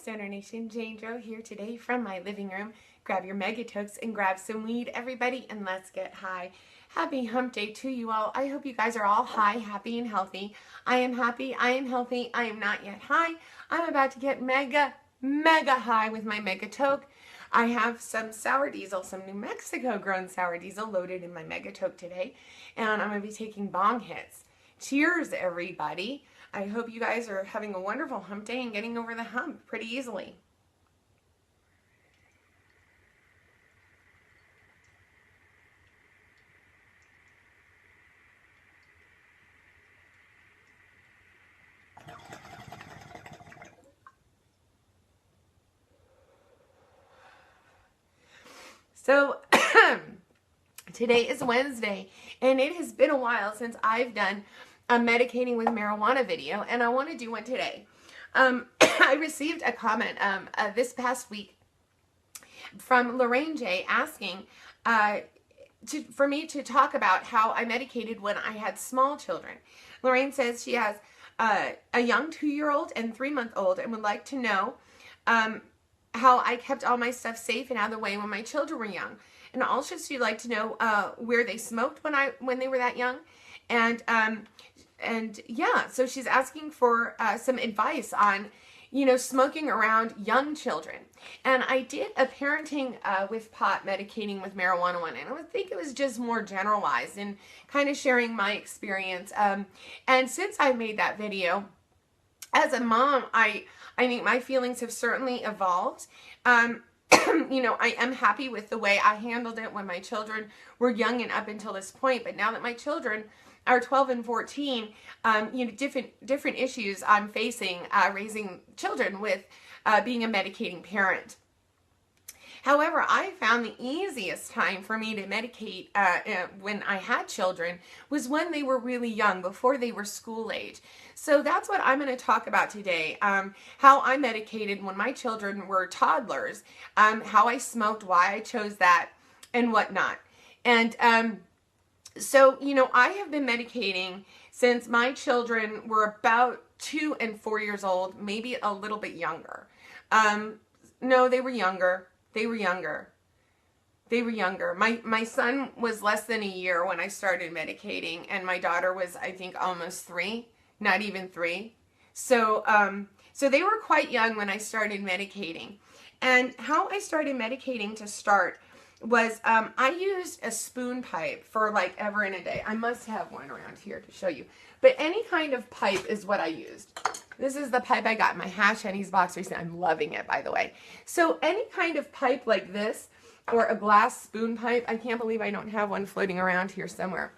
Stoner Nation, Jane Dro here today from my living room. Grab your Megatokes and grab some weed, everybody, and let's get high. Happy hump day to you all. I hope you guys are all high, happy, and healthy. I am happy, I am healthy, I am not yet high. I'm about to get mega high with my Megatoke. I have some sour diesel, some New Mexico grown sour diesel loaded in my Megatoke today, and I'm going to be taking bong hits. Cheers, everybody. I hope you guys are having a wonderful hump day and getting over the hump pretty easily. So, today is Wednesday, and it has been a while since I've done a medicating with marijuana video, and I want to do one today. I received a comment this past week from Lorraine J asking for me to talk about how I medicated when I had small children. Lorraine says she has a young 2-year-old and 3-month-old and would like to know how I kept all my stuff safe and out of the way when my children were young. And also she'd like to know where they smoked when they were that young. And yeah, so she's asking for some advice on, smoking around young children. And I did a parenting with pot medicating with marijuana one, and I would think it was just more generalized and kind of sharing my experience. And since I made that video, as a mom, I think my feelings have certainly evolved. I am happy with the way I handled it when my children were young and up until this point. But now that my children are 12 and 14, different issues I'm facing raising children with being a medicating parent. However, I found the easiest time for me to medicate when I had children was when they were really young, before they were school age. So that's what I'm going to talk about today, how I medicated when my children were toddlers, how I smoked, why I chose that, and whatnot. And so, I have been medicating since my children were about 2 and 4 years old, maybe a little bit younger. No, they were younger. They were younger. My son was less than a year when I started medicating, and my daughter was, I think, almost 3, not even 3. So they were quite young when I started medicating. And how I started medicating to start was I used a spoon pipe for like ever and a day. I must have one around here to show you. But any kind of pipe is what I used. This is the pipe I got in my Hash Henny's box recently. I'm loving it, by the way. So any kind of pipe like this, or a glass spoon pipe. I can't believe I don't have one floating around here somewhere.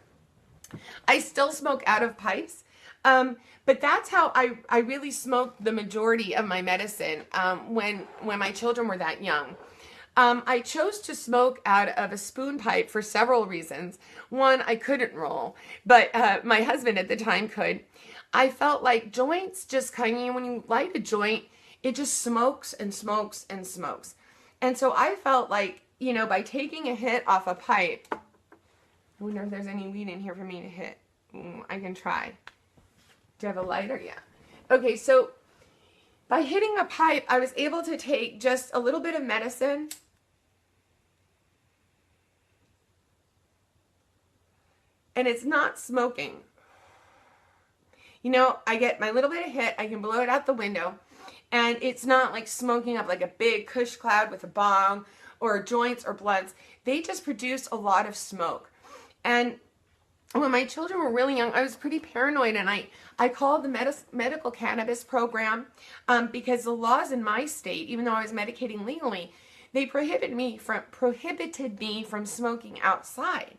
I still smoke out of pipes. But that's how I really smoked the majority of my medicine when my children were that young. I chose to smoke out of a spoon pipe for several reasons. One, I couldn't roll, but my husband at the time could. I felt like joints just kind of, when you light a joint, it just smokes and smokes and smokes. And so I felt like, by taking a hit off a pipe, I wonder if there's any weed in here for me to hit. I can try. Do you have a lighter? Yeah. Okay, so by hitting a pipe, I was able to take just a little bit of medicine. And it's not smoking. I get my little bit of hit, I can blow it out the window, and it's not like smoking up like a big kush cloud with a bong or joints or blunts. They just produce a lot of smoke. And when my children were really young, I was pretty paranoid, and I called the medical cannabis program because the laws in my state, even though I was medicating legally, they prohibited me from smoking outside.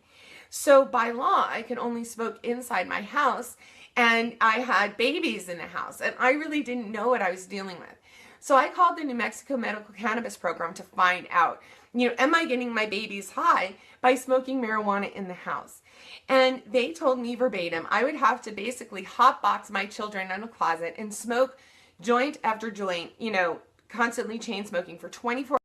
So by law, I could only smoke inside my house, and I had babies in the house, and I really didn't know what I was dealing with. So I called the New Mexico Medical Cannabis Program to find out, am I getting my babies high by smoking marijuana in the house? And they told me verbatim, I would have to basically hotbox my children in a closet and smoke joint after joint, constantly chain smoking for 24